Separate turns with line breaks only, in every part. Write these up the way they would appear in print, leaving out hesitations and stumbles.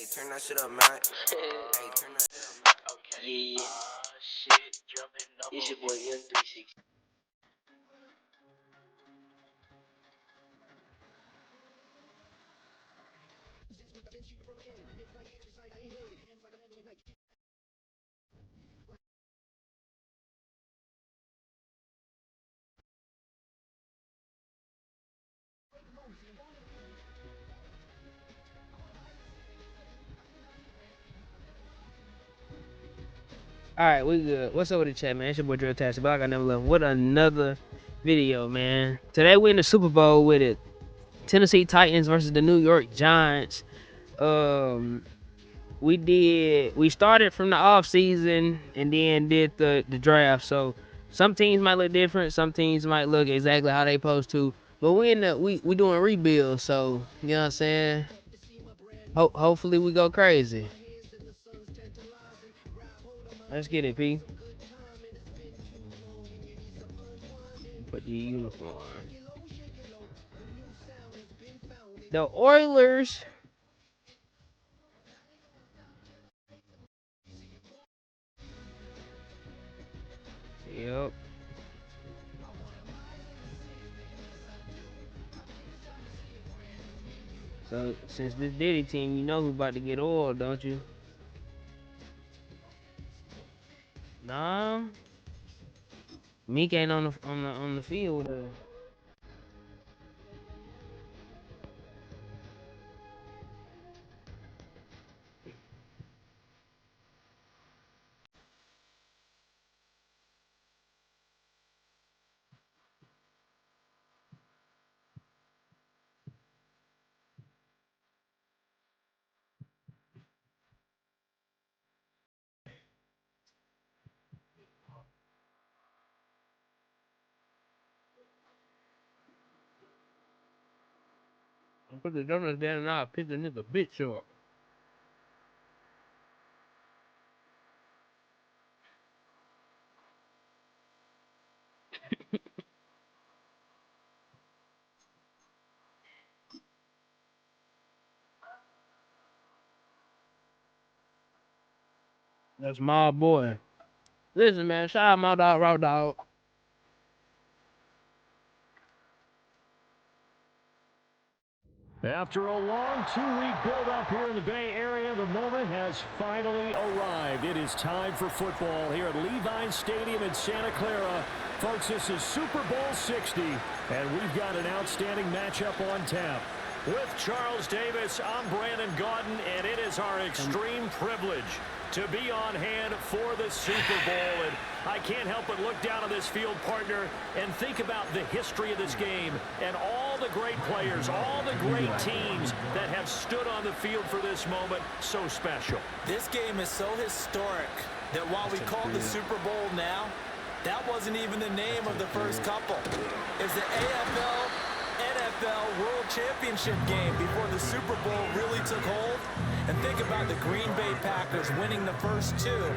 Hey, turn that shit up, man. Hey, turn that shit up.
Okay. Yeah. Shit. It's your boy M360. All right, we good. What's up with the chat, man? It's your boy Drill Tastic, but I got never left. What another video, man. Today we in the Super Bowl with it. Tennessee Titans versus the New York Giants. We started from the off season and then did the draft. So some teams might look different, some teams might look exactly how they supposed to. But we doing rebuilds, so you know what I'm saying? Hopefully we go crazy. Let's get it, P. Put the uniform. The Oilers. Yep. So since this Diddy team, you know who's about to get oil, don't you? Nah. Meek ain't on the field. I put the donuts down and I'll pick the nigga bitch up. That's my boy. Listen, man, shout out my dog, Raw Dog.
After a long two-week build-up here in the Bay Area, the moment has finally arrived. It is time for football here at Levi's Stadium in Santa Clara. Folks, this is Super Bowl 60, and we've got an outstanding matchup on tap. With Charles Davis, I'm Brandon Gaudin, and it is our extreme privilege to be on hand for the Super Bowl. And I can't help but look down on this field, partner, and think about the history of this game and all the great players, all the great teams that have stood on the field for this moment. So special.
This game is so historic that while we call the Super Bowl now, that wasn't even the name of the first couple. It's the AFL NFL World Championship game before the Super Bowl really took hold. And think about the Green Bay Packers winning the first two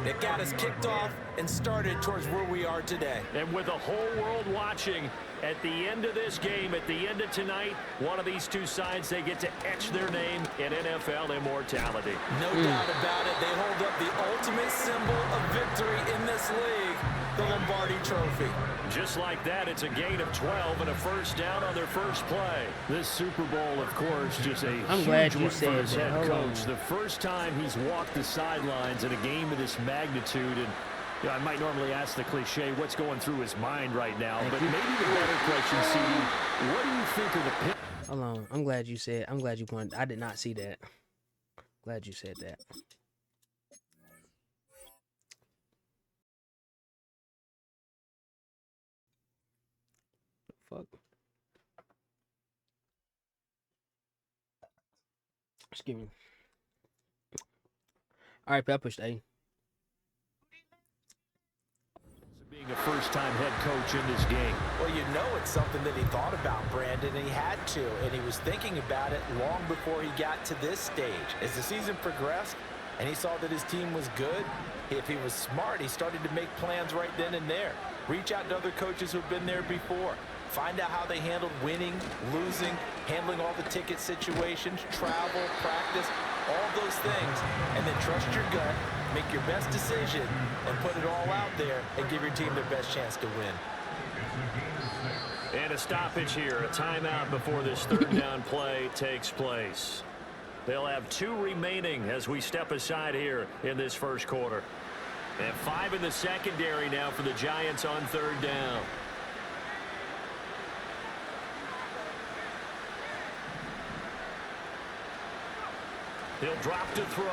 that got us kicked off and started towards where we are today.
And with the whole world watching, at the end of this game, at the end of tonight, one of these two sides, they get to etch their name in NFL immortality.
No doubt about it. They hold up the ultimate symbol of victory in this league, the Lombardi Trophy.
Just like that, it's a gain of 12 and a first down on their first play. This Super Bowl, of course, just a huge one for his head coach. The first time he's walked the sidelines in a game of this magnitude. And you know, I might normally ask the cliche, what's going through his mind right now? But maybe the better question, CD, what do you think of the pick?
Hold on. I'm glad you pointed. I did not see that. Glad you said that. Fuck. Excuse me. All right, I pushed A.
Being a first-time head coach in this game.
Well, you know it's something that he thought about, Brandon, and he had to, and he was thinking about it long before he got to this stage. As the season progressed and he saw that his team was good, if he was smart, he started to make plans right then and there. Reach out to other coaches who've been there before. Find out how they handled winning, losing, handling all the ticket situations, travel, practice. All those things, and then trust your gut, make your best decision, and put it all out there and give your team their best chance to win.
And a stoppage here, a timeout before this third down play takes place. They'll have 2 remaining as we step aside here in this first quarter. And 5 in the secondary now for the Giants on third down. He'll drop to throw.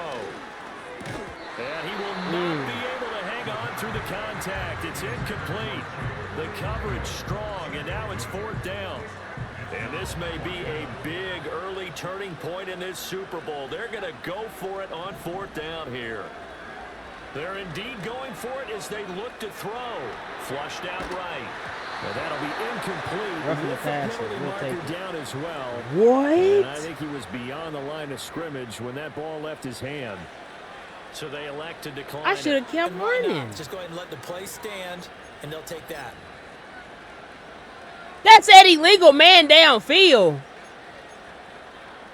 And he will not be able to hang on through the contact. It's incomplete. The coverage strong, and now it's fourth down. And this may be a big early turning point in this Super Bowl. They're going to go for it on fourth down here. They're indeed going for it as they look to throw. Flushed out right. Well, that'll be incomplete.
Roughing the
With
passer.
penalty
We'll take
marker
it.
down as well.
What?
And I think he was beyond the line of scrimmage when that ball left his hand. So they elect to decline.
I should have kept
And why
running.
not? Just go ahead and let the play stand, and they'll take that.
That's that illegal man downfield.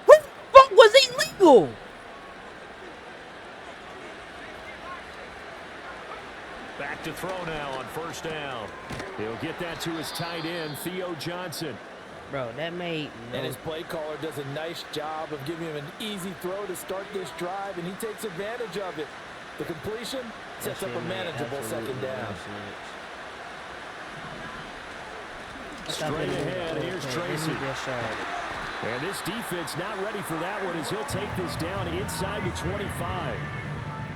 Who the fuck was illegal?
Back to throw now on first down. He'll get that to his tight end, Theo Johnson.
Bro, that made
And his play caller does a nice job of giving him an easy throw to start this drive, and he takes advantage of it. The completion sets up a manageable second down.
Straight ahead, here's Tracy. And this defense not ready for that one as he'll take this down inside the 25.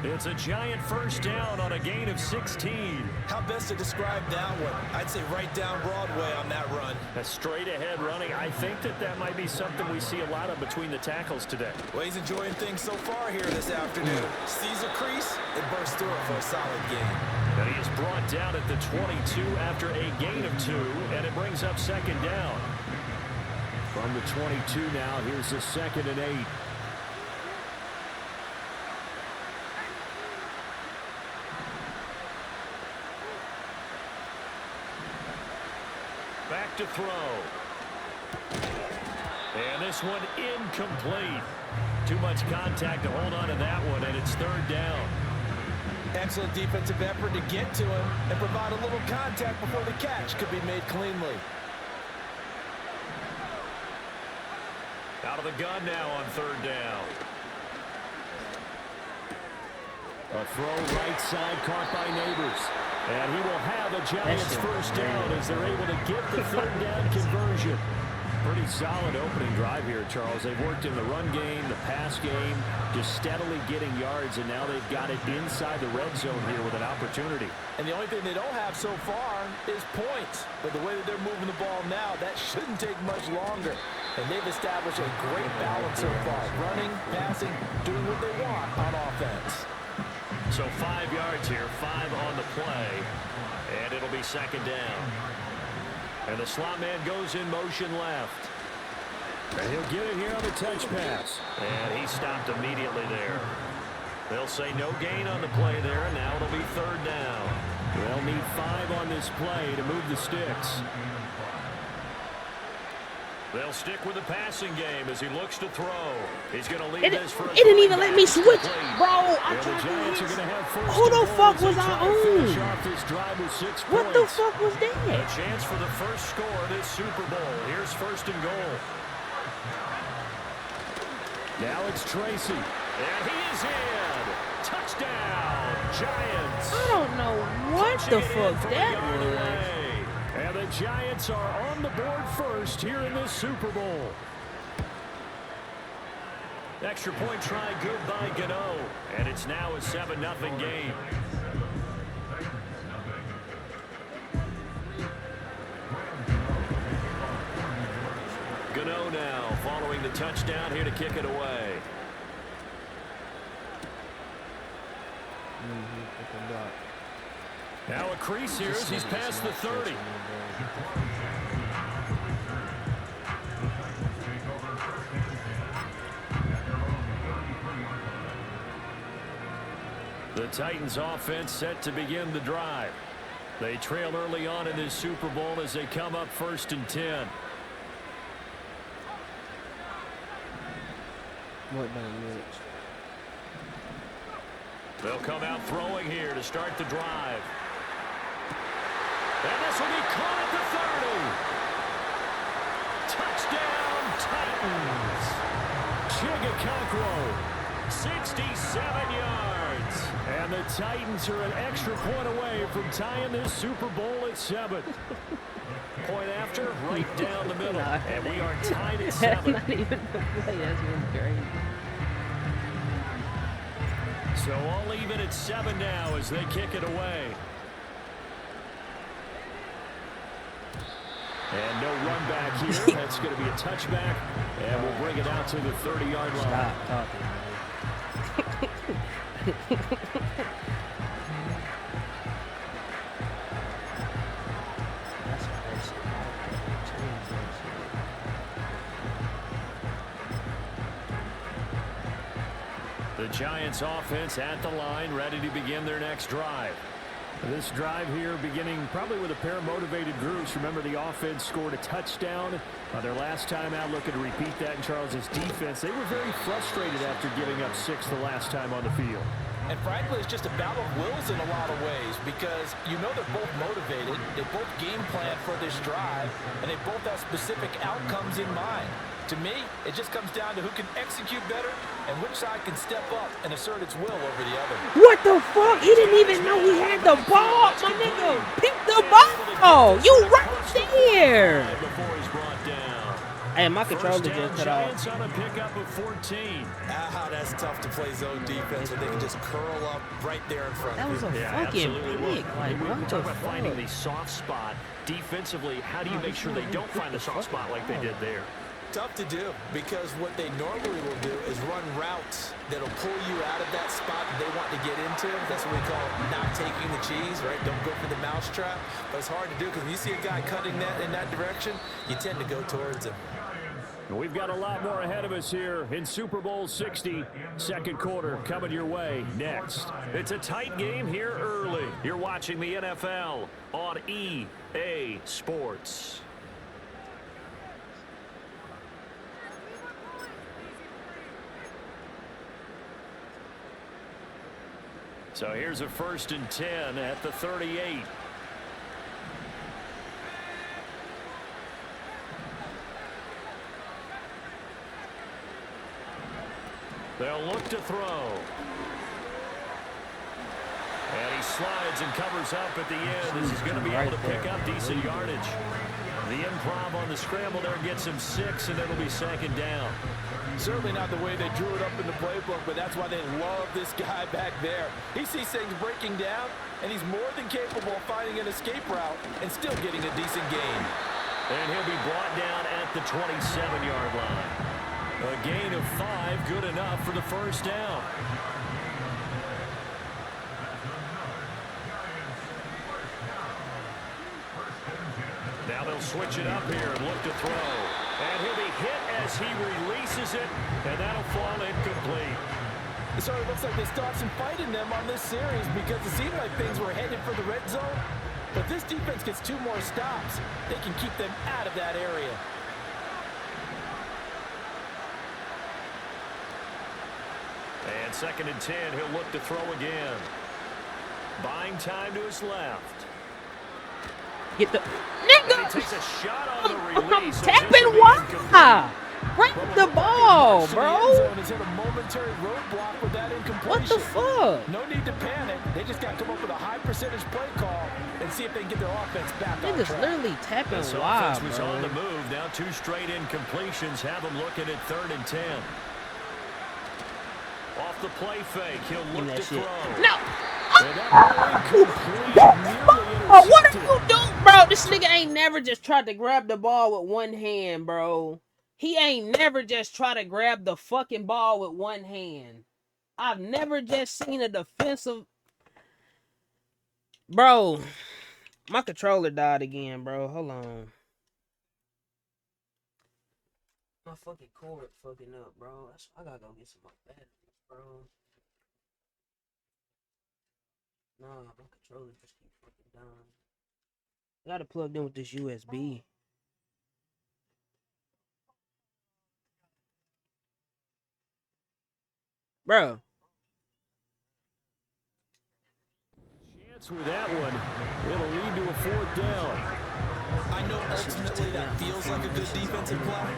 It's a giant first down on a gain of 16.
How best to describe that one? I'd say right down Broadway on that run.
A straight ahead running. I think that might be something we see a lot of between the tackles today.
Well, he's enjoying things so far here this afternoon. Sees a crease and bursts through it for a solid gain.
And he is brought down at the 22 after a gain of 2, and it brings up second down. From the 22 now, here's the 2nd and 8. Back to throw. And this one incomplete. Too much contact to hold on to that one, and it's third down.
Excellent defensive effort to get to him and provide a little contact before the catch could be made cleanly.
Out of the gun now on third down. A throw right side caught by Neighbors. And he will have a Giants first down as they're able to get the third down conversion. Pretty solid opening drive here, Charles. They've worked in the run game, the pass game, just steadily getting yards, and now they've got it inside the red zone here with an opportunity.
And the only thing they don't have so far is points. But the way that they're moving the ball now, that shouldn't take much longer. And they've established a great balance so far. Running, passing, doing what they want on offense.
So 5 yards here, 5 on the play, and it'll be second down. And the slot man goes in motion left. And he'll get it here on the touch pass. And he stopped immediately there. They'll say no gain on the play there, and now it'll be third down. They'll need 5 on this play to move the sticks. They'll stick with the passing game as he looks to throw. He's going to lead this for a
It didn't even let me switch. Bro,
I tried to hit.
Who the fuck was I on? What the fuck was
A
that?
chance for the first score of this Super Bowl. Here's first and goal. Now it's Tracy. And he is in. Touchdown, Giants.
I don't know what the fuck that was.
And the Giants are on the board first here in this Super Bowl. Extra point try good by Gano. And it's now a 7-0 game. Gano now following the touchdown here to kick it away. Now a crease here as he's past the 30. The Titans offense set to begin the drive. They trail early on in this Super Bowl as they come up 1st and 10.
What done, Mitch?
They'll come out throwing here to start the drive. And this will be caught at the 30. Touchdown, Titans. Chigacancro, 67 yards. And the Titans are an extra point away from tying this Super Bowl at 7. Point after, right down the middle. And we are tied at 7.
That's not even the play. That's been crazy.
So all even at 7 now as they kick it away. And no run back here. That's going to be a touchback. And we'll bring it out to the 30-yard line.
Stop talking, man.
The Giants offense at the line, ready to begin their next drive. This drive here beginning probably with a pair of motivated groups. Remember, the offense scored a touchdown their last time out. Looking to repeat that in Charles's defense. They were very frustrated after giving up 6 the last time on the field.
And frankly, it's just a battle of wills in a lot of ways because you know they're both motivated. They both game plan for this drive, and they both have specific outcomes in mind. To me, it just comes down to who can execute better and which side can step up and assert its will over the other.
What the fuck? He didn't even know he had the ball, my nigga. Pick the ball. You right there.
Before he's brought down.
Hey, my controller just cut off.
Giants on a pickup of 14.
Ah, that's tough to play zone defense when they can just curl up right there in front
That
of
was
you.
a fucking pick. Like,
we
what
talk
the
about finding
fuck?
the soft spot defensively. How do you make sure they don't find the soft spot like they did there?
Tough to do because what they normally will do is run routes that'll pull you out of that spot that they want to get into. That's what we call not taking the cheese, right? Don't go for the mousetrap. But it's hard to do because when you see a guy cutting that in that direction, you tend to go towards him.
We've got a lot more ahead of us here in Super Bowl 60. Second quarter coming your way next. It's a tight game here early. You're watching the NFL on EA Sports. So here's a 1st and 10 at the 38. They'll look to throw. And he slides and covers up at the end. This is going to be able to pick up decent yardage. The improv on the scramble there gets him 6, and it'll be 2nd down.
Certainly not the way they drew it up in the playbook, but that's why they love this guy back there. He sees things breaking down, and he's more than capable of finding an escape route and still getting a decent gain.
And he'll be brought down at the 27-yard line. A gain of 5, good enough for the 1st down. Now they'll switch it up here and look to throw. And he'll be hit as he releases it, and that'll fall incomplete.
It sort of looks like they still have some fight in them on this series because it seemed like things were headed for the red zone. But this defense gets 2 more stops. They can keep them out of that area.
And 2nd and 10, he'll look to throw again. Buying time to his left.
Get the
And he takes a shot on the
I'm
release.
tapping wide. Break the ball, bro.
Is at a momentary roadblock with that incompletion.
What the fuck?
No need to panic. They just got to come up with a high percentage play call and see if they can get their offense back on
Niggas
track.
literally tapping
This
wide,
offense was
bro.
on the move. Now 2 straight incompletions have him looking at 3rd and 10. Off the play fake, he'll look to throw.
No.
And that ball incomplete, nearly
Oh, what are
intercepted.
you doing, bro? This nigga ain't never just tried to grab the ball with one hand, bro. He ain't never just tried to grab the fucking ball with one hand. I've never just seen a defensive... Bro, my controller died again, bro. Hold on. My fucking cord fucking up, bro. I gotta go get some more batteries, bro. Nah, my controller just keep fucking dying. I gotta plug in with this USB. Bro.
With that one, it'll lead to a 4th down.
I know ultimately that feels like a good defensive play,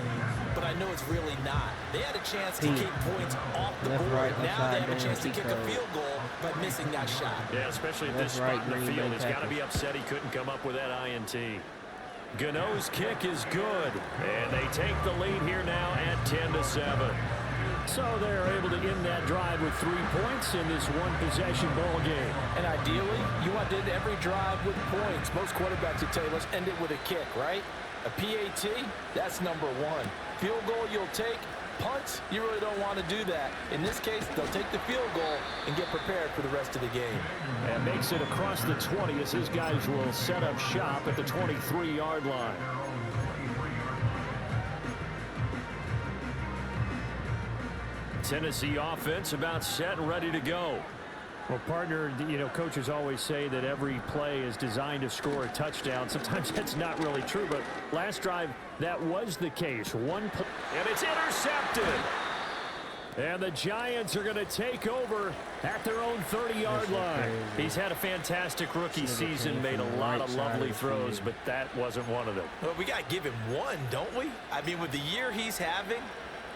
but I know it's really not. They had a chance to keep points off the board. Now they have a chance to kick a field goal by missing that shot.
Yeah, especially at this spot in the field. He's got to be upset he couldn't come up with that INT. Gano's kick is good, and they take the lead here now at 10-7. So they're able to end that drive with 3 points in this one-possession ball game.
And ideally, you want to end every drive with points. Most quarterbacks would tell you, let's end it with a kick, right? A PAT, that's number 1. Field goal you'll take. Punts, you really don't want to do that. In this case, they'll take the field goal and get prepared for the rest of the game.
And makes it across the 20 as his guys will set up shop at the 23-yard line. Tennessee offense about set and ready to go. Well, partner, you know, coaches always say that every play is designed to score a touchdown. Sometimes that's not really true, but last drive, that was the case. And it's intercepted. And the Giants are going to take over at their own 30-yard line. He's had a fantastic rookie season, made a lot of lovely throws, but that wasn't one of them.
Well, we got to give him one, don't we? I mean, with the year he's having,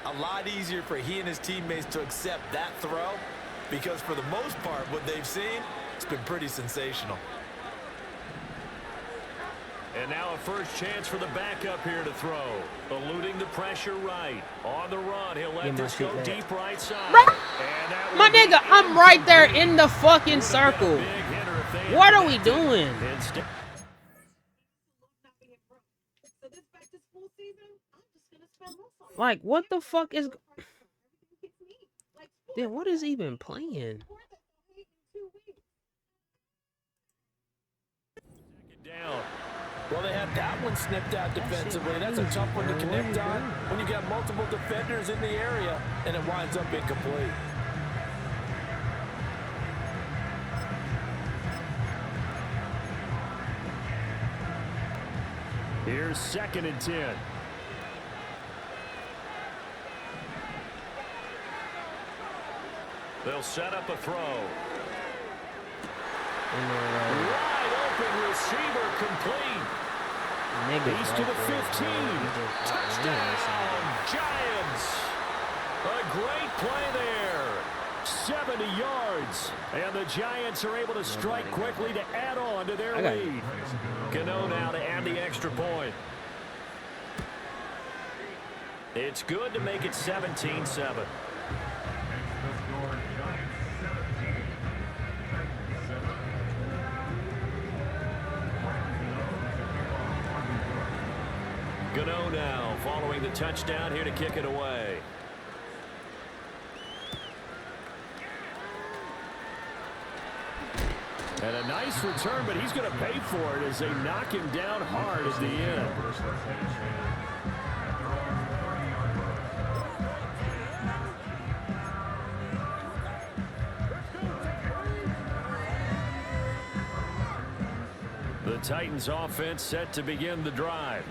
a lot easier for he and his teammates to accept that throw, because for the most part, what they've seen, it's been pretty sensational.
And now a first chance for the backup here to throw. Eluding the pressure right. On the run, he'll let this go deep right side.
My nigga, I'm right there in the fucking circle. What are we doing? Like, what the fuck is... Then what is even playing?
Down.
Well, they had that one snipped out defensively. That's a tough one to connect on when you got multiple defenders in the area and it winds up incomplete.
Here's 2nd and 10. They'll set up a throw. Wide open receiver complete. He's to the 15. Touchdown, Giants. A great play there. 70 yards. And the Giants are able to strike quickly to add on to their lead. Gano now to add the extra point. It's good to make it 17-7. Gano now following the touchdown here to kick it away. And a nice return, but he's going to pay for it as they knock him down hard at the end. The Titans offense set to begin the drive.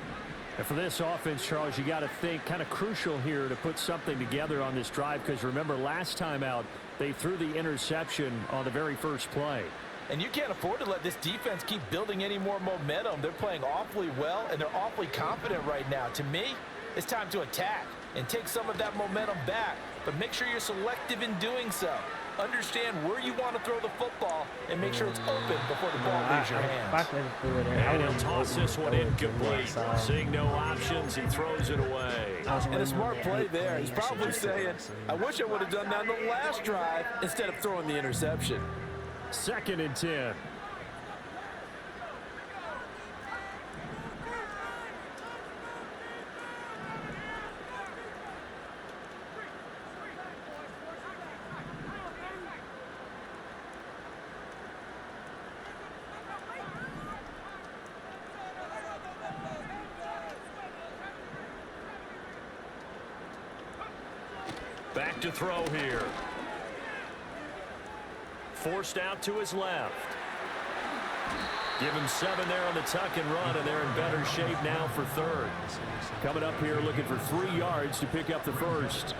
And for this offense, Charles, you got to think kind of crucial here to put something together on this drive, because remember last time out they threw the interception on the very first play.
And you can't afford to let this defense keep building any more momentum. They're playing awfully well, and they're awfully confident right now. To me, it's time to attack and take some of that momentum back, but make sure you're selective in doing so. Understand where you want to throw the football and make sure it's open before the ball leaves your hands.
And he'll toss this one incomplete. Seeing no options, he throws it away.
And a smart play there. He's probably saying, I wish I would have done that in the last drive instead of throwing the interception.
2nd and 10. Back to throw here. Forced out to his left. Give him 7 there on the tuck and run, and they're in better shape now for 3rd. Coming up here looking for 3 yards to pick up the first.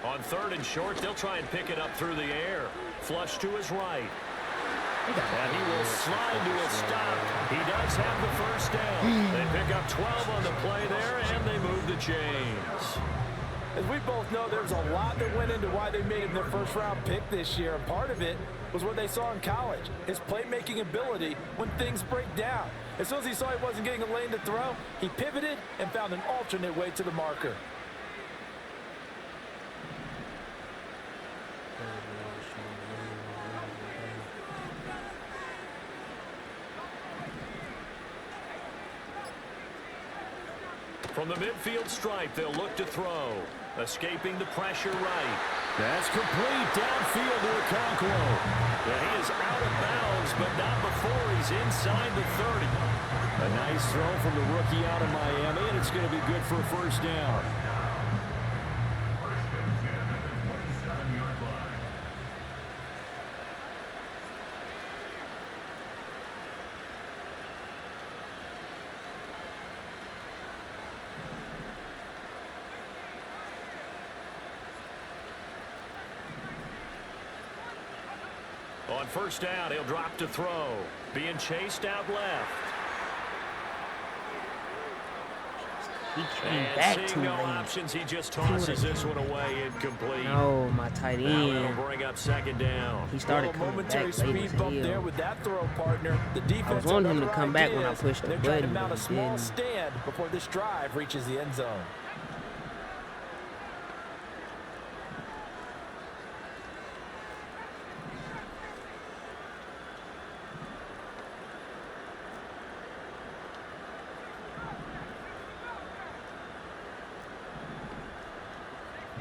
On 3rd and short, they'll try and pick it up through the air. Flush to his right. And he will slide to a stop. He does have the first down. They pick up 12 on the play there, and they move the chains.
As we both know, there's a lot that went into why they made him their first-round pick this year, and part of it was what they saw in college, his playmaking ability when things break down. As soon as he saw he wasn't getting a lane to throw, he pivoted and found an alternate way to the marker.
From the midfield stripe, they'll look to throw. Escaping the pressure right. That's complete downfield to Okonkwo. Yeah, he is out of bounds, but not before he's inside the 30. A nice throw from the rookie out of Miami, and it's going to be good for a first down. On first down, he'll drop to throw. Being chased out left.
He came
And
back
seeing
too
no
late.
options, he just tosses this one away incomplete.
No, my tight
Now
end.
it'll bring up second down.
He started
Little
coming back
momentary
late as
speed bump there
hell.
with that throw, partner. The defense
I was wanting him to
had
come
other
back when I
ideas,
pushed the
and they're trying to
button,
mount a
but he
small
didn't.
stand before this drive reaches the end zone.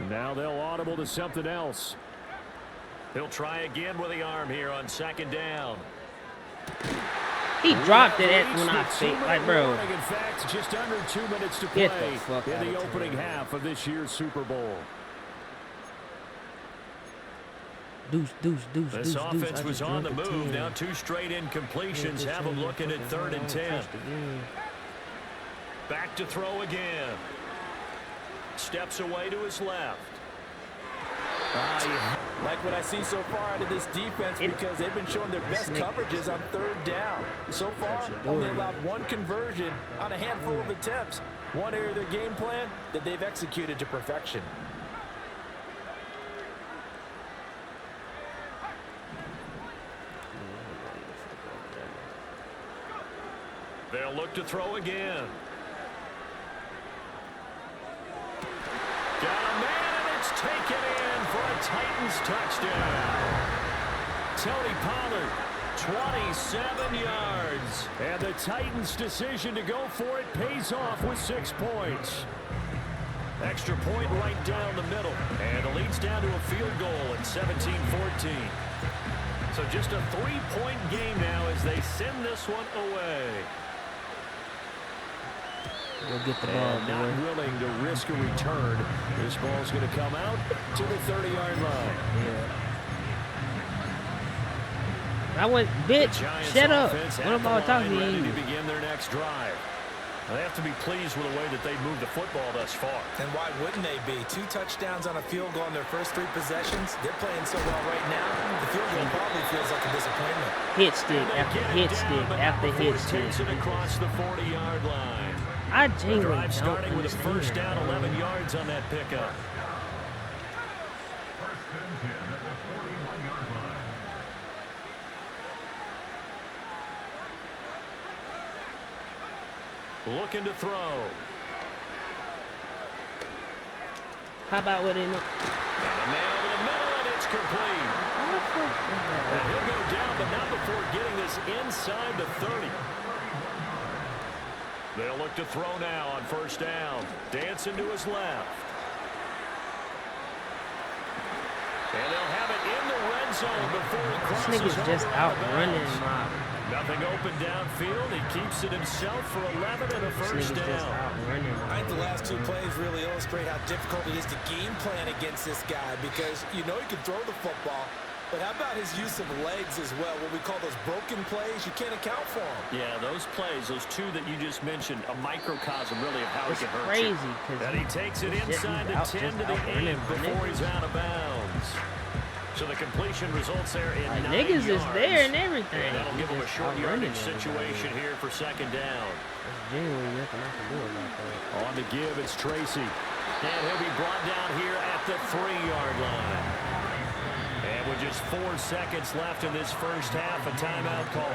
Now they'll audible to something else. He'll try again with the arm here on second down.
He dropped it when I think, like, bro.
In fact, just under 2 minutes to
Get
play
the fuck
in
out
the
of
opening
town.
half of this year's Super Bowl.
Deuce, deuce, deuce,
This
deuce,
offense
deuce. I
was
just
on the
dropped a
move.
10.
Now 2 straight incompletions have them looking at 3rd and 10. Back to throw again. Steps away to his left.
Like what I see so far out of this defense because they've been showing their best coverages on 3rd down. So far, only allowed 1 conversion on a handful of attempts. One area of their game plan that they've executed to perfection.
They'll look to throw again. Got a man, and it's taken in for a Titans touchdown. Tony Pollard, 27 yards. And the Titans' decision to go for it pays off with 6 points. Extra point right down the middle. And it leads down to a field goal at 17-14. So just a 3-point game now as they send this one away.
We'll get the ball,
And not
boy.
willing to risk a return. This ball's going to come out to the 30-yard line.
I went, bitch, shut up. What about talking to
ready
you?
to begin their next drive. They have to be pleased with the way that they've moved the football thus far.
And why wouldn't they be? 2 touchdowns on a field goal in their first 3 possessions. They're playing so well right now. The field goal probably feels like a disappointment.
Hit stick after hit stick after hit stick.
Takes it across the 40-yard line.
I
The
genuinely
drive
don't
starting with a first
understand.
down, 11 yards on that pickup. Looking to throw.
How about what they know?
And a man over the middle, and it's complete. And he'll go down, but not before getting this inside the 30. They'll look to throw now on first down. Dancing to his left. And they'll have it in the red zone before he
This
crosses
nigga's just
over
out
of
running
bounds.
my.
Nothing open downfield. He keeps it himself for 11 and a
This
first
nigga's just
down.
out running
I think the
my.
last 2 plays really illustrate how difficult it is to game plan against this guy because you know he can throw the football, But how about his use of legs as well? What we call those broken plays, you can't account for them.
Yeah, those plays, those two that you just mentioned, a microcosm really of how he can hurt
crazy,
you. And he takes it inside the 10 to the 8 before he's out of bounds. So the completion results there in 9
niggas
yards.
is there and everything.
And that'll give him a short yardage situation here for second down.
There's genuinely nothing I can do about that.
On the give, it's Tracy. And he'll be brought down here at the 3-yard line. And with just 4 seconds left in this first half, a timeout call.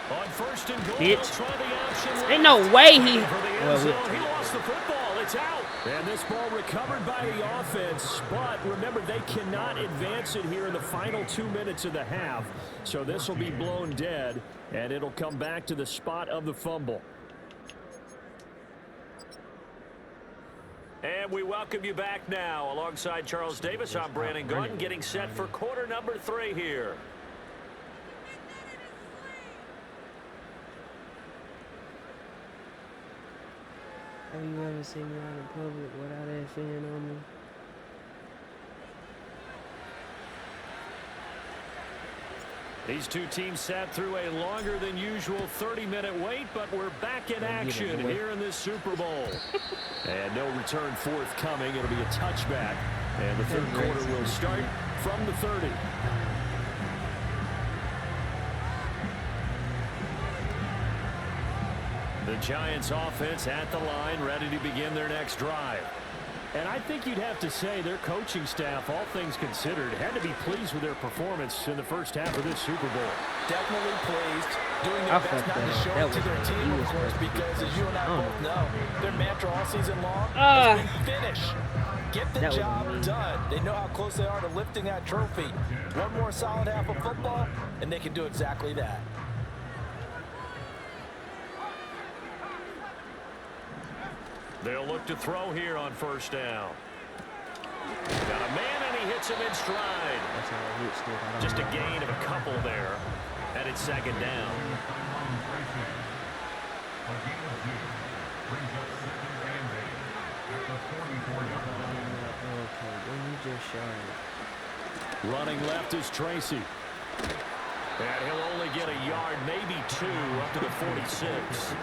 On first and goal,
Bitch.
try the option.
Ain't no way he...
He lost the football. It's out. And this ball recovered by the offense. But remember, they cannot advance it here in the final 2 minutes of the half. So this will be blown dead, and it'll come back to the spot of the fumble. And we welcome you back now. Alongside Charles Davis, I'm Brandon Gordon, getting set for quarter number 3 here.
Have you ever seen me out in public without that fan on me?
These two teams sat through a longer than usual 30-minute wait, but we're back in action here in this Super Bowl. And no return forthcoming. It'll be a touchback. And the third quarter will start from the 30. The Giants offense at the line, ready to begin their next drive. And I think you'd have to say their coaching staff, all things considered, had to be pleased with their performance in the first half of this Super Bowl.
Definitely pleased. Doing their best not to show it to their team, of course, because as you and I both know, their mantra all season long has been finish. Get the job done. They know how close they are to lifting that trophy. One more solid half of football, and they can do exactly that.
They'll look to throw here on first down. Got a man, and he hits him in stride. Just a gain of a couple there. And it's second down. Running left is Tracy. And he'll only get a yard, maybe 2, up to the 46.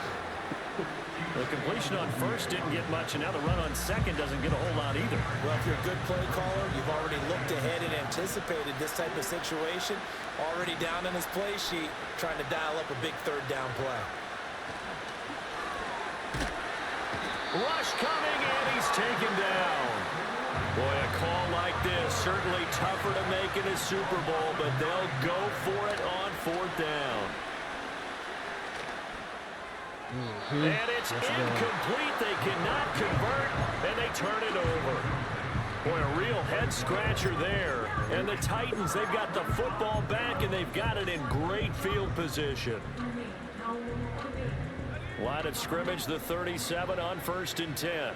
The completion on first didn't get much, and now the run on second doesn't get a whole lot either.
Well, if you're a good play caller, you've already looked ahead and anticipated this type of situation. Already down in his play sheet, trying to dial up a big third down play.
Rush coming, and he's taken down. Boy, a call like this, certainly tougher to make in a Super Bowl, but they'll go for it on fourth down. And it's incomplete. They cannot convert, and they turn it over. Boy, a real head-scratcher there. And the Titans, they've got the football back, and they've got it in great field position. Line of scrimmage, the 37 on first and 10.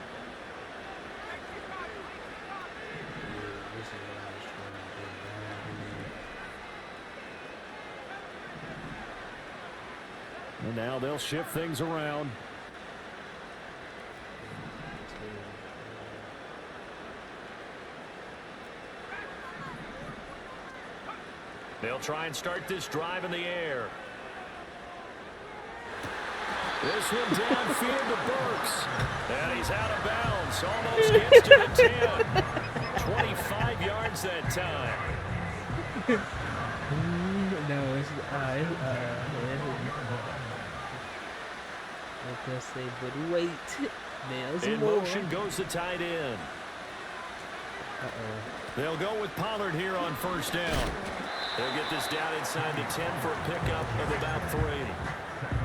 And now they'll shift things around. They'll try and start this drive in the air. This one downfield to Burks. And he's out of bounds. Almost gets to the 10. 25 yards that time.
No, it's let's say, but wait, there's
in
more.
motion goes the tight end. They'll go with Pollard here on first down. They'll get this down inside the 10 for a pickup of about 3.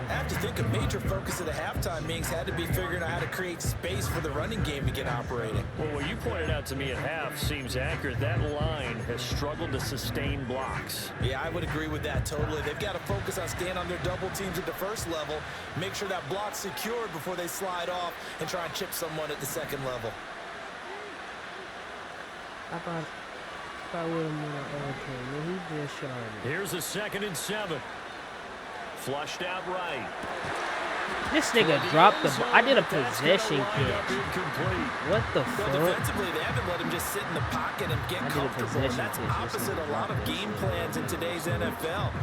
I have to think a major focus of the halftime meetings had to be figuring out how to create space for the running game to get operating.
Well, what you pointed out to me at half seems accurate. That line has struggled to sustain blocks.
Yeah, I would agree with that totally. They've got to focus on staying on their double teams at the first level, make sure that block's secured before they slide off and try and chip someone at the second level.
If I would have won, he just shot it.
Here's a 2nd and 7. Flushed out right.
This nigga dropped the ball. I did a possession catch. What the fuck?
Well, defensively, they haven't let him just sit in the pocket and get comfortable. And that's opposite a lot of game plans in today's NFL.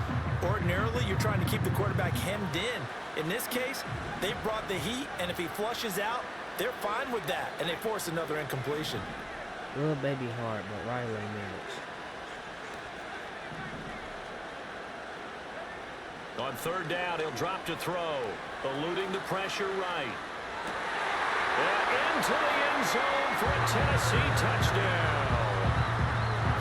Ordinarily, you're trying to keep the quarterback hemmed in. In this case, they brought the heat, and if he flushes out, they're fine with that, and they force another incompletion.
Little baby hard, but Riley managed.
On 3rd down, he'll drop to throw, eluding the pressure right. And into the end zone for a Tennessee touchdown.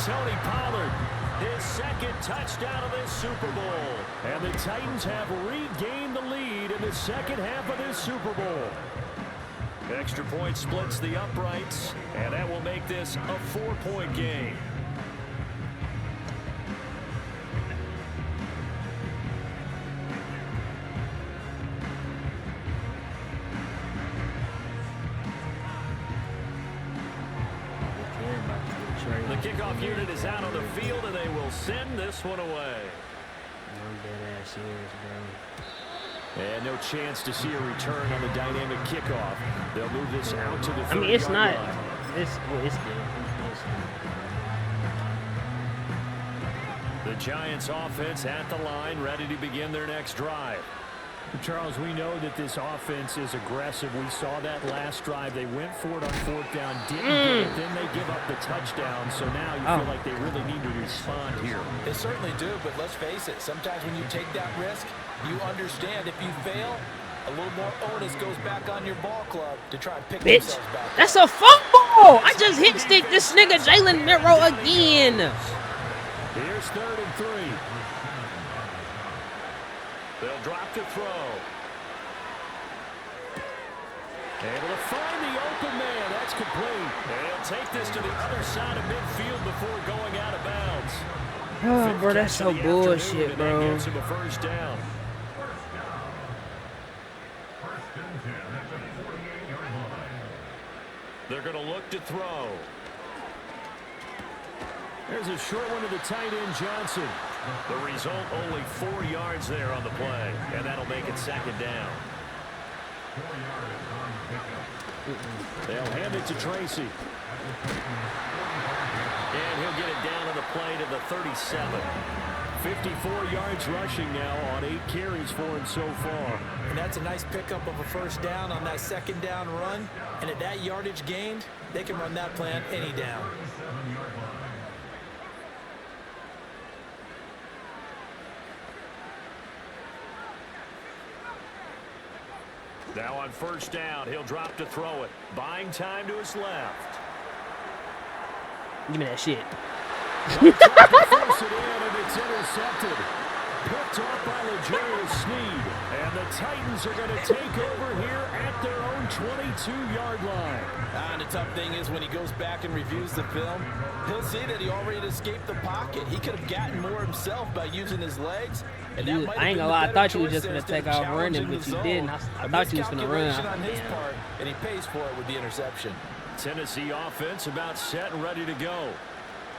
Tony Pollard, his 2nd touchdown of this Super Bowl. And the Titans have regained the lead in the 2nd half of this Super Bowl. Extra point splits the uprights, and that will make this a 4-point game. The kickoff unit is out on the field, and they will send this one away. And no chance to see a return on the dynamic kickoff. They'll move this out to the 30-yard line.
I mean, it's not. It's good.
The Giants offense at the line, ready to begin their next drive. Charles, we know that this offense is aggressive. We saw that last drive. They went for it on 4th down, didn't get it, then they give up the touchdown. So now you feel like they really need to respond here.
They certainly do, but let's face it. Sometimes when you take that risk, you understand if you fail, a little more onus goes back on your ball club to try and pick themselves back.
That's a fumble! I just hit stick this nigga Jalen Miro again.
Here's 3rd and 3. They'll drop to throw. Able to find the open man. That's complete. And he'll take this to the other side of midfield before going out of bounds.
Oh, bro, that's so bullshit, bro.
Gets him a 1st down. They're going to look to throw. There's a short one to the tight end, Johnson. The result, only 4 yards there on the play, and that'll make it 2nd down. They'll hand it to Tracy. And he'll get it down on the play to the 37. 54 yards rushing now on 8 carries for him so far.
And that's a nice pickup of a 1st down on that 2nd down run. And at that yardage gained, they can run that plan any down.
Now on 1st down, he'll drop to throw it. Buying time to his left.
Give me that shit.
Force it in, and it's intercepted. Picked off by L'Jarius Sneed. And the Titans are going to take over here at their own 22-yard line.
And the tough thing is when he goes back and reviews the film, he'll see that he already escaped the pocket. He could have gotten more himself by using his legs. And that might have
I ain't
been
gonna lie, I thought you was
choice
just gonna
instead
take
of
off running,
challenging
but
the
you
zone.
didn't. I thought you was gonna run.
Miscalculation on his part, and he pays for it with the interception.
Tennessee offense about set and ready to go.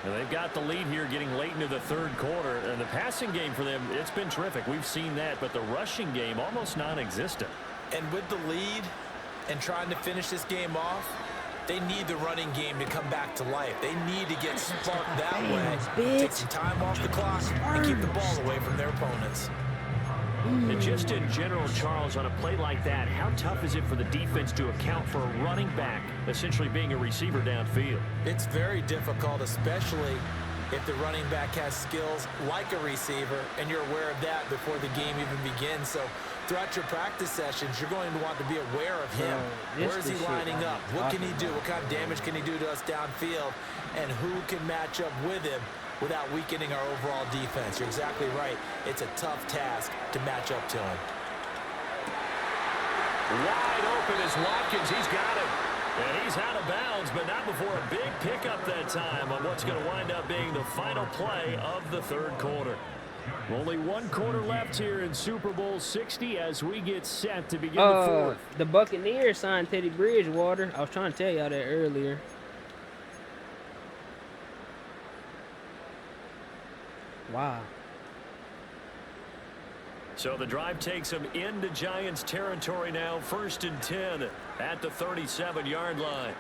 And they've got the lead here getting late into the 3rd quarter. And the passing game for them, it's been terrific. We've seen that. But the rushing game, almost non-existent.
And with the lead and trying to finish this game off, they need the running game to come back to life. They need to get sparked that way. Take some time off the clock and keep the ball away from their opponents.
And just in general, Charles, on a play like that, how tough is it for the defense to account for a running back essentially being a receiver downfield?
It's very difficult, especially if the running back has skills like a receiver, and you're aware of that before the game even begins. So throughout your practice sessions, you're going to want to be aware of him. Where is he lining up? What can he do? What kind of damage can he do to us downfield? And who can match up with him without weakening our overall defense? You're exactly right. It's a tough task to match up to him.
Wide open is Watkins. He's got him. And he's out of bounds, but not before a big pickup that time on what's going to wind up being the final play of the third quarter. Only one quarter left here in Super Bowl 60 as we get set to begin the fourth.
The Buccaneers signed Teddy Bridgewater. I was trying to tell y'all that earlier. Wow.
So the drive takes them into Giants territory now. 1st and 10 at the 37-yard line.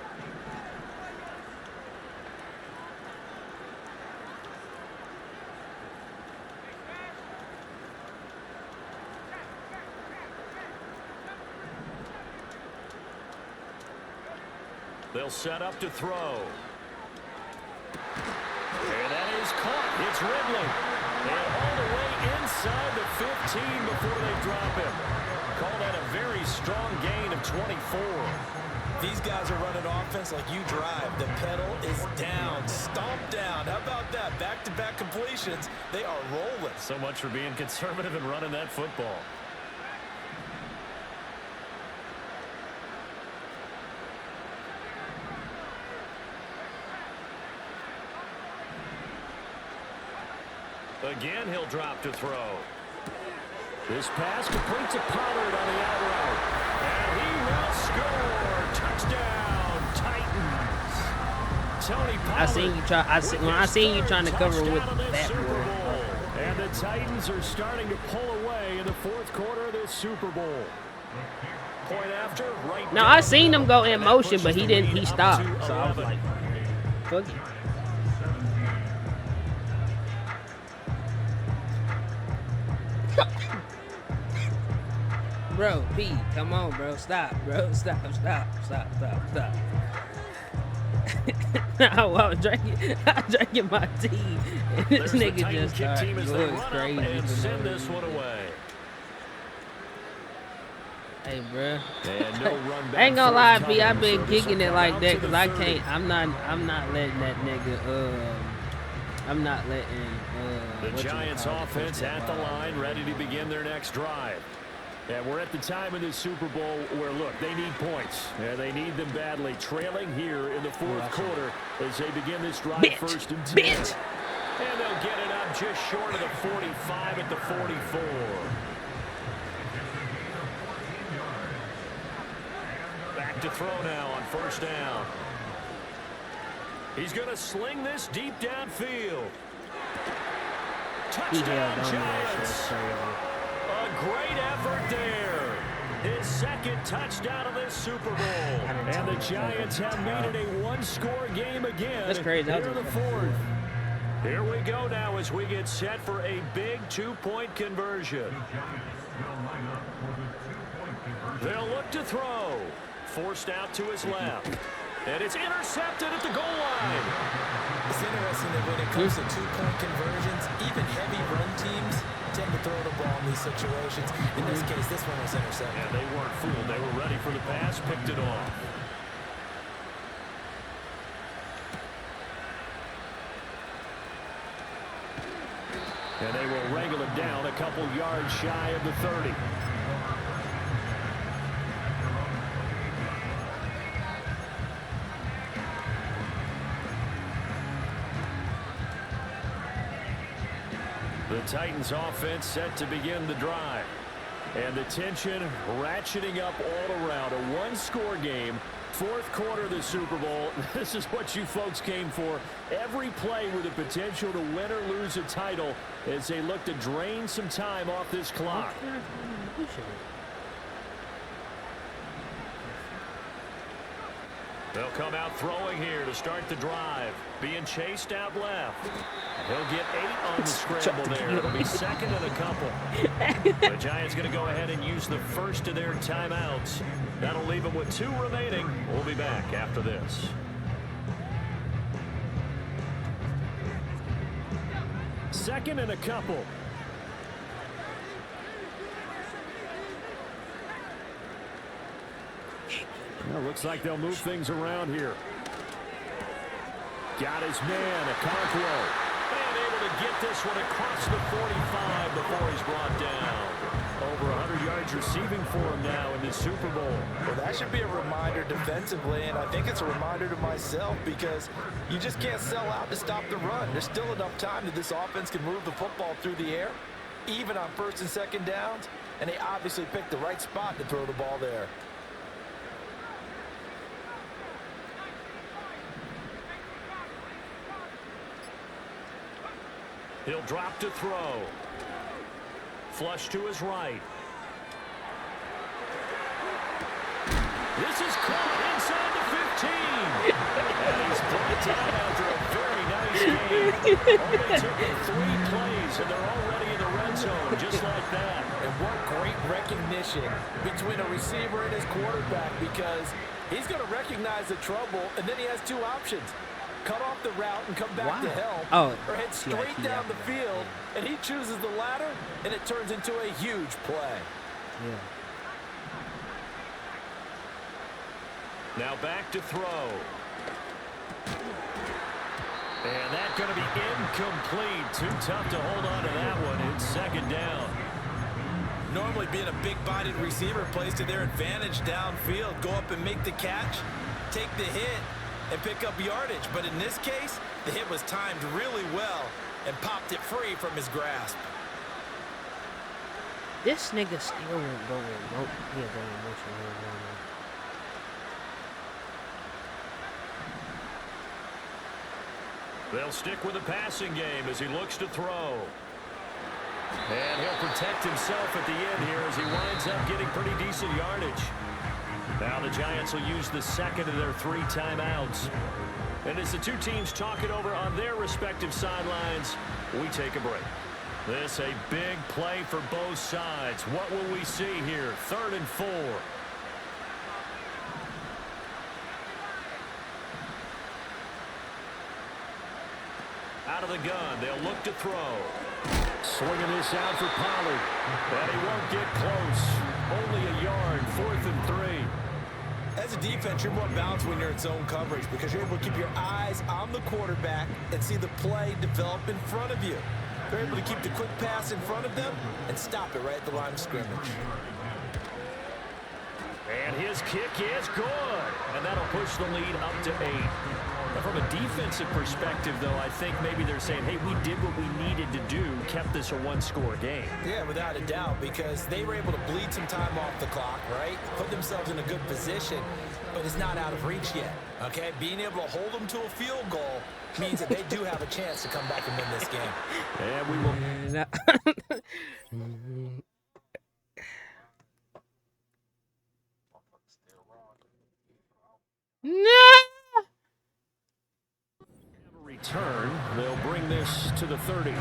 They'll set up to throw. And that is caught. It's Ridley. And all the way inside the 15 before they drop him. Call that a very strong gain of 24.
These guys are running offense like you drive. The pedal is down, stomped down. How about that? Back-to-back completions. They are rolling.
So much for being conservative and running that football. Again, he'll drop to throw. This pass completes a Pollard on the out route. And he will score. Touchdown, Titans. Tony Pollard.
When I seen you trying to cover with that
boy. And the Titans are starting to pull away in the fourth quarter of this Super Bowl. Point after, right.
No, I seen him go in motion, but he didn't. He stopped. So I was like, fuck it. Bro, P, come on, bro. Stop, bro. Stop. I was drinking my tea, and this nigga just started going crazy.
And send this one away.
Hey, bro.
And no run back.
I ain't gonna lie, P. I've been kicking it like that because I can't. I'm not letting that nigga. I'm not letting.
The Giants offense at the line, ready to begin their next drive. And we're at the time of this Super Bowl where, look, they need points. Yeah, they need them badly. Trailing here in the fourth quarter as they begin this drive. 1st and 10. And they'll get it up just short of the 45 at the 44. Back to throw now on 1st down. He's going to sling this deep downfield. Touchdown, Giants. A great effort there. His second touchdown of this Super Bowl. And the Giants have made it a one-score game again.
That's crazy.
Here in the fourth. Here we go now as we get set for a big two-point conversion. They'll look to throw. Forced out to his left. And it's intercepted at the goal line.
It's interesting that when it comes to two-point conversions, even heavy run teams tend to throw the ball in these situations. In this case, this one was intercepted.
Yeah, they weren't fooled. They were ready for the pass, picked it off. And they will wrangle it down a couple yards shy of the 30. The Titans offense set to begin the drive. And the tension ratcheting up all around. A one-score game. Fourth quarter of the Super Bowl. This is what you folks came for. Every play with the potential to win or lose a title as they look to drain some time off this clock. They'll come out throwing here to start the drive. Being chased out left. He'll get 8 on the scramble there. It'll be 2nd and a couple. The Giants going to go ahead and use the first of their timeouts. That'll leave them with 2 remaining. We'll be back after this. Second and a couple. Well, looks like they'll move things around here. Got his man, Okonkwo. And able to get this one across the 45 before he's brought down. Over 100 yards receiving for him now in the Super Bowl.
Well, that should be a reminder defensively, and I think it's a reminder to myself because you just can't sell out to stop the run. There's still enough time that this offense can move the football through the air, even on first and second downs, and they obviously picked the right spot to throw the ball there.
He'll drop to throw. Flush to his right. This is caught inside the 15. And he's brought down after a very nice game. Only took him 3 plays, and they're already in the red zone, just like that.
And what great recognition between a receiver and his quarterback, because he's going to recognize the trouble, and then he has 2 options. Cut off the route and come back to help, or head straight down the field, and he chooses the latter, and it turns into a huge play.
Yeah.
Now back to throw. And that's going to be incomplete. Too tough to hold on to that one. It's second down.
Normally being a big-bodied receiver plays to their advantage downfield. Go up and make the catch, take the hit, and pick up yardage. But in this case, the hit was timed really well and popped it free from his grasp.
This nigga still won't go in. Yeah, go in motion.
They'll stick with the passing game as he looks to throw. And he'll protect himself at the end here as he winds up getting pretty decent yardage. Now the Giants will use the second of their 3 timeouts. And as the 2 teams talk it over on their respective sidelines, we take a break. This a big play for both sides. What will we see here? 3rd and 4. Out of the gun, they'll look to throw. Swinging this out for Pollard. And he won't get close. Only a yard, 4th and 3.
As a defense, you're more balanced when you're in zone coverage because you're able to keep your eyes on the quarterback and see the play develop in front of you. They're able to keep the quick pass in front of them and stop it right at the line of scrimmage.
And his kick is good. And that'll push the lead up to 8. Now, from a defensive perspective, though, I think maybe they're saying, hey, we did what we needed to do, kept this a 1-score game.
Yeah, without a doubt, because they were able to bleed some time off the clock, right? Put themselves in a good position, but it's not out of reach yet, okay? Being able to hold them to a field goal means that they do have a chance to come back and win this game.
And we will...
No!
Return. They'll bring this to the 30.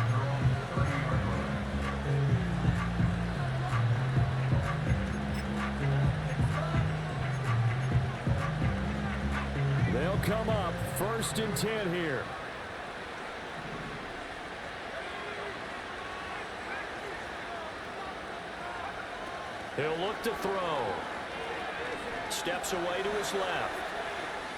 They'll come up 1st and 10 here. He'll look to throw. Steps away to his left.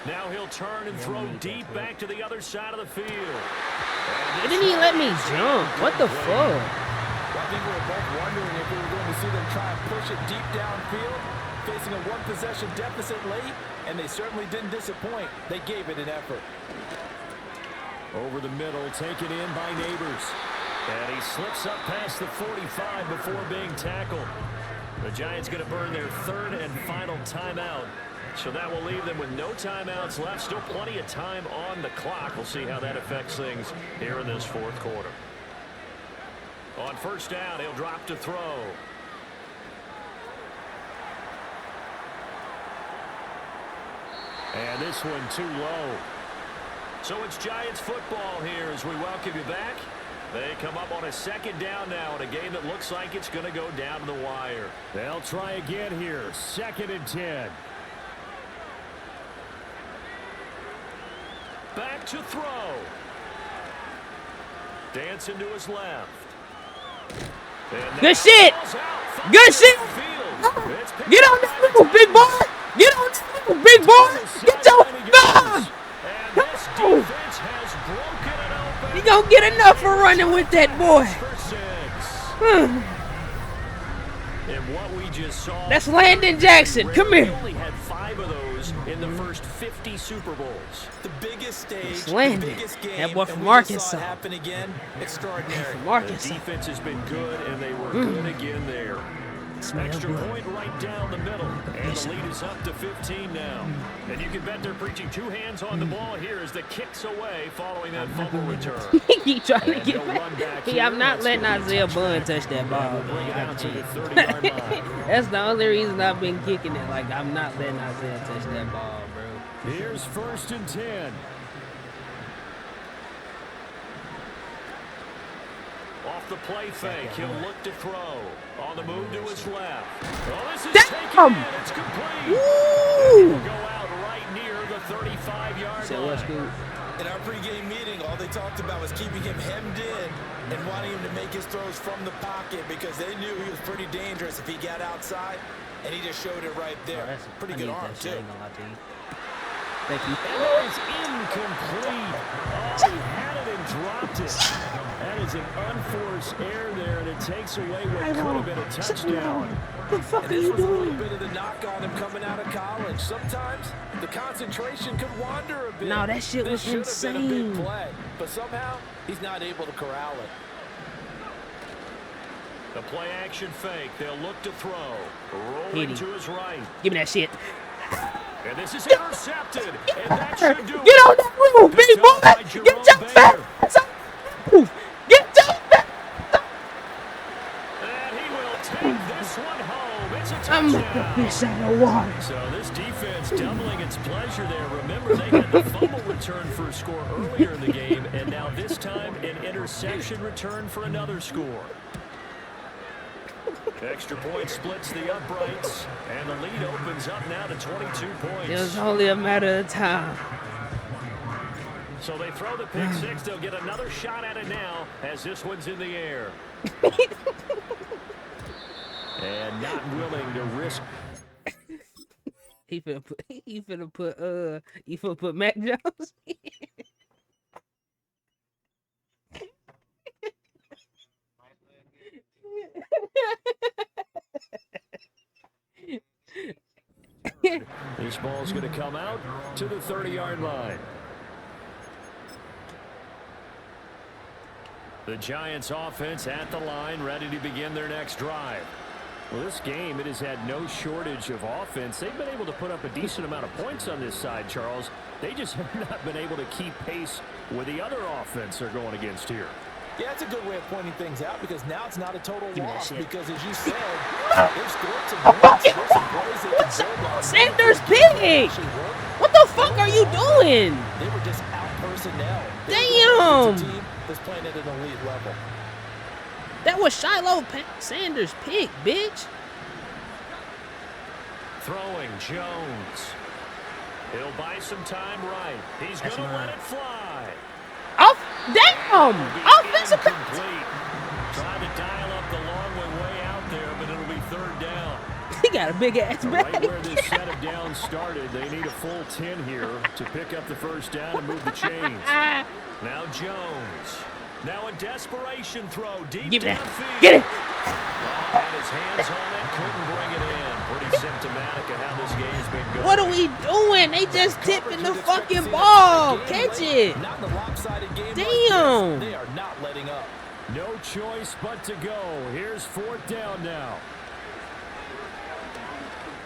Now he'll turn and throw deep back to the other side of the field.
Why didn't he let me jump? What the fuck?
Well, I think we were both wondering if we were going to see them try and push it deep downfield, facing a 1-possession deficit late, and they certainly didn't disappoint. They gave it an effort.
Over the middle, taken in by Neighbors. And he slips up past the 45 before being tackled. The Giants going to burn their 3rd and final timeout. So that will leave them with no timeouts left. Still plenty of time on the clock. We'll see how that affects things here in this 4th quarter. On 1st down, he'll drop to throw. And this one too low. So it's Giants football here as we welcome you back. They come up on a 2nd down now in a game that looks like it's going to go down to the wire. They'll try again here. 2nd and 10. Back to throw. Dancing to his left.
Good shit. Good shit. Get on that move, big boy. Get on that move, big boy. Get your...
And this defense has broken it open.
You gonna get enough for running with that boy.
And what we just saw.
That's Landon Jackson. Come here.
He only had 5 of those in the first 50 Super Bowls.
The biggest stage, the
Landon.
biggest game,
That boy
and
from
we just
Arkansas.
saw it happen again. Extraordinary.
From
The
Arkansas.
defense has been good, and they were good again there. Extra point right down the middle, and the lead is up to 15 now. And you can bet they're preaching 2 hands on the ball here as the kick's away following that fumble return.
He trying to
And
get
he'll run
back.
back
He,
here.
I'm not
That's
letting
gonna be a
Isaiah
touchdown.
Bun touch that ball.
We'll bring it
man.
out to the 30-yard line.
That's the only reason I've been kicking it. Like, I'm not letting Isaiah touch that ball, bro.
Here's 1st and 10. Off the play fake, he'll look to throw. On the move to his left. Oh, this is taken in. It's complete.
Woo!
Go out right near the 35-yard
Said what's
line.
good?
In our pregame meeting, all they talked about was keeping him hemmed in and wanting him to make his throws from the pocket because they knew he was pretty dangerous if he got outside, and he just showed it right there.
That's
Pretty
I
good
need
arm,
that shit,
too.
ain't gonna lie to you. Thank you.
And that is incomplete. Oh, he had it and dropped it. That is an unforced error there, and it takes away what could have been a touchdown.
What the fuck
And
are
this
you
was a little
doing?
bit of the knock on him coming out of college. Sometimes the concentration could wander a bit.
No, that shit was
This should have been a
insane.
big play, but somehow he's not able to corral it.
The play action fake. They'll look to throw.
Hit
Rolling
him.
to his right.
Give me that shit.
And this is intercepted. And that should do
Get on that roof, big
Picked
boy!
up by
Get
Jerome
your fat ass on the roof! Get your fat
And he will take this one home. It's a
I'm
touchdown.
the fish out of water.
So this defense doubling its pleasure there. Remember, they had the fumble return for a score earlier in the game, and now this time an interception return for another score. Extra point splits the uprights, and the lead opens up now to 22 points.
It was only a matter of time.
So they throw the pick six. They'll get another shot at it now as this one's in the air. And not willing to risk.
He finna put Mac Jones.
This ball's going to come out to the 30-yard line. The Giants offense at the line, ready to begin their next drive. Well, this game, it has had no shortage of offense. They've been able to put up a decent amount of points on this side, Charles. They just have not been able to keep pace with the other offense they're going against here.
Yeah, that's a good way of pointing things out because now it's not a total
Give me that
loss
shit.
because, as you said, they've scored some points. There's some plays they
What's
can build on.
Sanders pig? What the fuck are you doing?
They were just out personnel.
Damn.
It's a team that's playing at an elite level.
That was Shiloh Sanders' pick, bitch.
Throwing Jones. He'll buy some time right. He's going
That's
to
mine.
let it fly.
Oh, damn! Offensive pass.
Incomplete. Trying to dial up the long way out there, but it'll be third down.
He got a big ass
Right
bag.
where this set of downs started, they need a full 10 here to pick up the first down and move the chains. Now Jones. Now a desperation throw deep
Give me that.
downfield.
Get it.
Oh, and his hands on it, couldn't bring it in. Pretty symptomatic of how this game's been going.
What are we doing? They just tipping the fucking ball. Catch it.
Not in the lopsided game.
Damn.
Like this. They are not letting up.
No choice but to go. Here's fourth down now.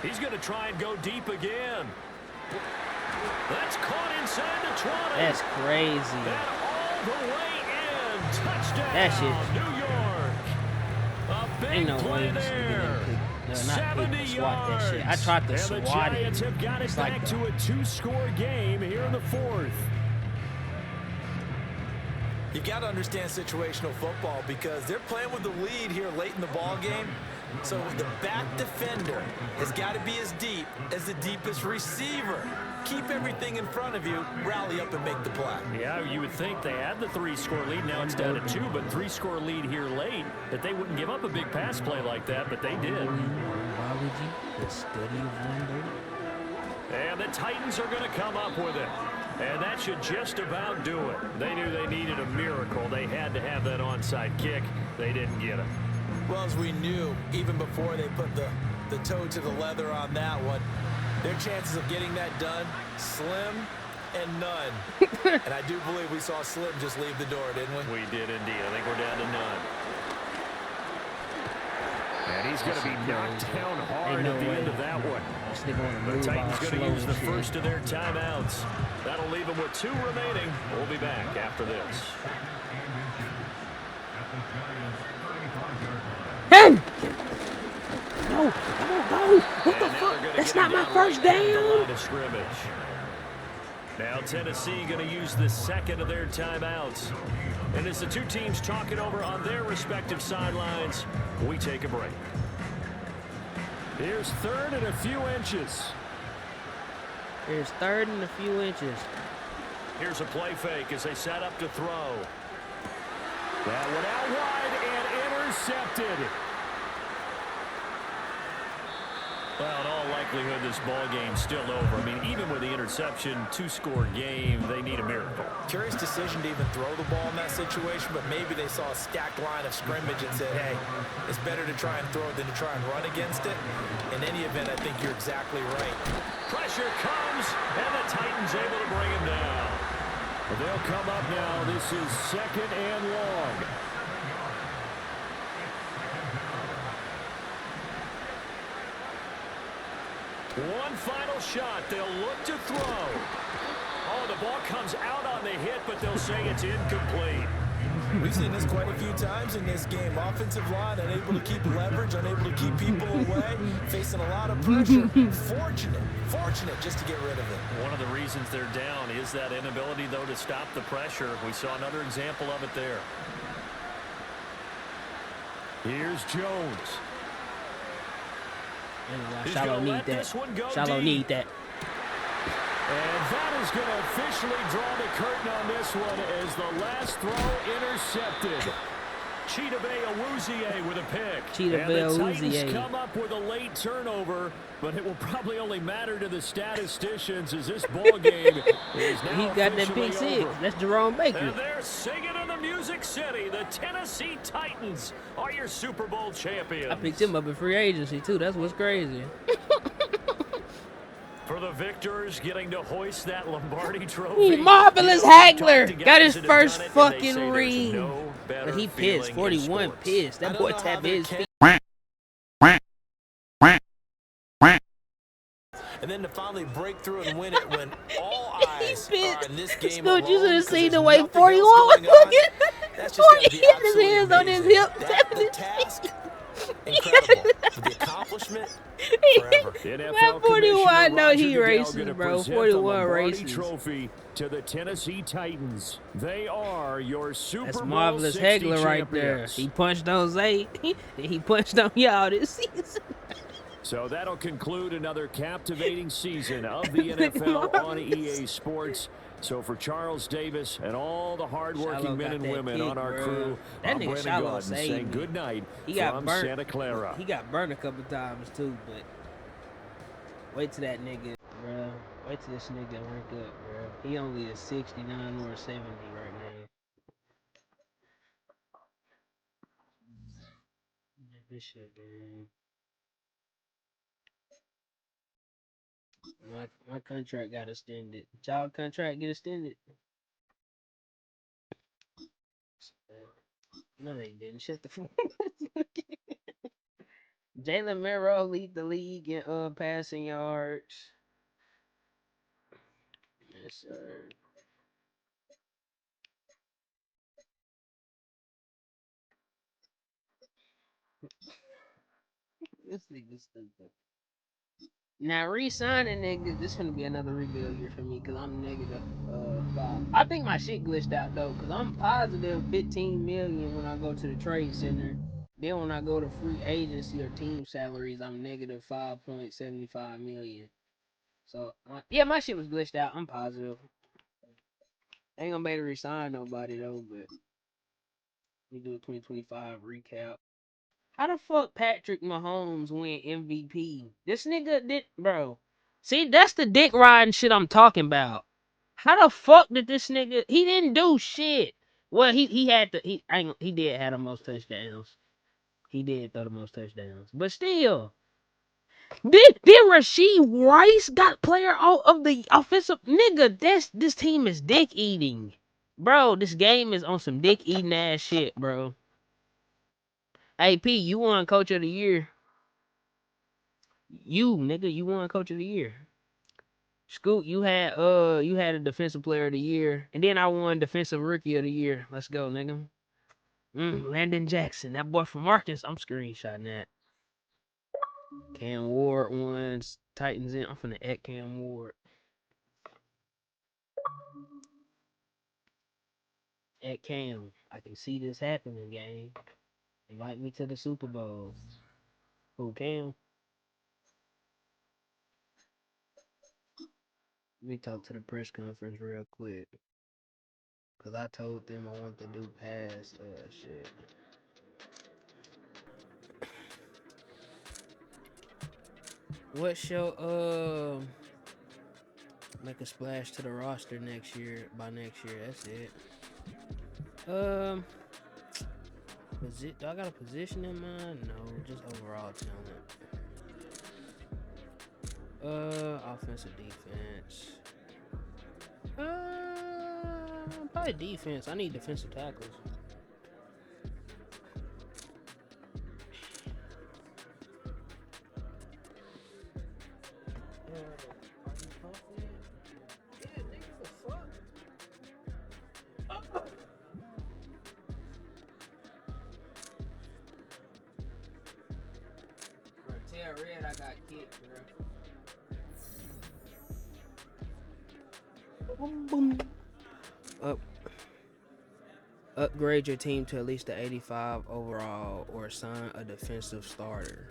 He's going to try and go deep again. That's caught inside the 20.
That's crazy.
And all the way in. Touchdown,
That shit.
New York. A big
Ain't no
play
way this
there.
nigga not
70
pick, swat that shit. I
yards.
tried to
And
swat
the Giants
it.
have got it
It's
back
like
to a 2-score game here in the fourth.
You got to understand situational football because they're playing with the lead here late in the ball game. So the back defender has got to be as deep as the deepest receiver. Keep everything in front of you, rally up and make the play.
Yeah, you would think they had the 3-score lead. Now it's down to 2, but 3-score lead here late, that they wouldn't give up a big pass play like that, but they did.
Why would you? The study of wonder.
And the Titans are going to come up with it. And that should just about do it. They knew they needed a miracle. They had to have that onside kick. They didn't get it.
Well, as we knew, even before they put the toe to the leather on that one, their chances of getting that done, slim and none. And I do believe we saw Slim just leave the door, didn't we?
We did indeed. I think we're down to none. And he's going to be knocked down hard at the end of that one. The Titans going to use the first of their timeouts. That'll leave them with 2 remaining. We'll be back after this.
Hey! No, come on, go. What the fuck? That's not my first down.
Now Tennessee going to use the second of their timeouts. And as the 2 teams talk it over on their respective sidelines, we take a break.
Here's 3rd and a few inches.
Here's 3rd and a few inches.
Here's a play fake as they set up to throw.
That one out wide and intercepted.
Well, in all likelihood, this ball game's still over. I mean, even with the interception, 2-score game, they need a miracle.
Curious decision to even throw the ball in that situation, but maybe they saw a stacked line of scrimmage and said, hey, it's better to try and throw it than to try and run against it. In any event, I think you're exactly right.
Pressure comes, and the Titans able to bring him down.
Well, they'll come up now. This is 2nd and long.
One final shot. They'll look to throw. Oh, the ball comes out on the hit, but they'll say it's incomplete.
We've seen this quite a few times in this game. Offensive line unable to keep leverage, unable to keep people away, facing a lot of pressure. Fortunate just to get rid of it.
One of the reasons they're down is that inability, though, to stop the pressure. We saw another example of it there.
Here's Jones.
Shallow need that. Shallow need that.
And that is going to officially draw the curtain on this one as the last throw intercepted.
Cheetah Bay Awuzie with a pick.
Cheetah Bay
And the Titans
Awuzie.
come up with a late turnover, but it will probably only matter to the statisticians as this ball game is now
He got that big
officially
6.
over.
That's Jerome Baker.
And they're singing in the Music City. The Tennessee Titans are your Super Bowl champions.
I picked him up in free agency, too. That's what's crazy.
For the victors, getting to hoist that Lombardi trophy.
Ooh, Marvelous Hagler got his
Guys that have
first
done it, and they
fucking
say there's
ring.
no better
But he pissed.
feeling in
41
sports.
pissed.
I
That
don't
boy
know how
tapped
there
his
can-
feet.
And then to finally break through and win it when all eyes are in this game
Dude, you should
alone,
have
'cause
seen
there's
the way
nothing
41
else
was
going on.
looking.
That's just gotta
40
be
hit his
absolutely
hands on his
amazing.
hip.
That, the task, incredible. The accomplishment, forever.
NFL
That 41, I know
Commissioner
he
Roger
racist,
Goodell
bro.
gonna present the
41
Lombardi
racist.
Trophy to the Tennessee Titans. They are your Super
That's
Bowl
Marvelous
60
Hagler right there.
champions.
He punched on Zay. He punched on y'all this season.
So that'll conclude another captivating season of the NFL on EA Sports. So for Charles Davis and all the
Shallow
hardworking men
got
and
that
women
pick,
on our
bro.
crew,
That
I'm
nigga
Brandon
Shallow
Gordon
saved
saying
me.
good night
He got
from
burnt.
Santa Clara.
He got burned a couple times too, but wait till that nigga, bro. Wait till this nigga rank up, bro. He only a 69 or a 70 right now. This shit, man. My contract got extended. Y'all contract get extended? No, they didn't. Shut the fuck up. Jalen Merrill lead the league in passing yards. Yes, sir. This nigga stupid. Now re-signing niggas, this gonna be another rebuild year for me because I'm negative 5. I think my shit glitched out though, because I'm positive 15 million when I go to the trade center. Then when I go to free agency or team salaries, I'm negative 5.75 million. So yeah, my shit was glitched out. I'm positive. Ain't gonna be able to resign nobody though, but we do a 2025 recap. How the fuck Patrick Mahomes win MVP? This nigga did, bro. See, that's the dick riding shit I'm talking about. How the fuck did this nigga? He didn't do shit. Well, he had the he did have the most touchdowns. He did throw the most touchdowns. But still, did Rasheed Rice got player of the offensive? Nigga, this team is dick eating. Bro, this game is on some dick eating ass shit, bro. AP, you won coach of the year. You won coach of the year. Scoot, you had a defensive player of the year. And then I won defensive rookie of the year. Let's go, nigga. Landon Jackson, that boy from Arkansas. I'm screenshotting that. Cam Ward won Titans in. I'm finna at Cam Ward. At Cam. I can see this happening, gang. Invite me to the Super Bowl. Who, Cam? Let me talk to the press conference real quick. Cause I told them I want to do past shit. What's your make a splash to the roster next year? By next year, that's it. Do I got a position in mind? No, just overall talent. Offensive, defense. Probably defense. I need defensive tackles. Tell Red I got kicked, bro. Boom. Upgrade your team to at least the 85 overall or sign a defensive starter.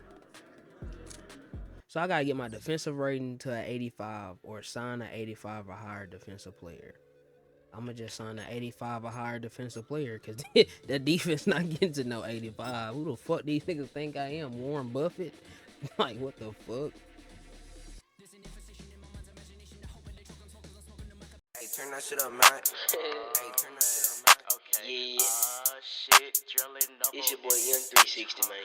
So I gotta get my defensive rating to an 85 or sign an 85 or higher defensive player. I'ma just sign an 85 or higher defensive player because the defense not getting to no 85. Who the fuck these niggas think I am? Warren Buffett? Like, what the fuck?
Hey, turn that shit up, man. Hey, turn that shit up, man.
Okay. Yeah. Shit, drilling. It's your boy Young 360, man.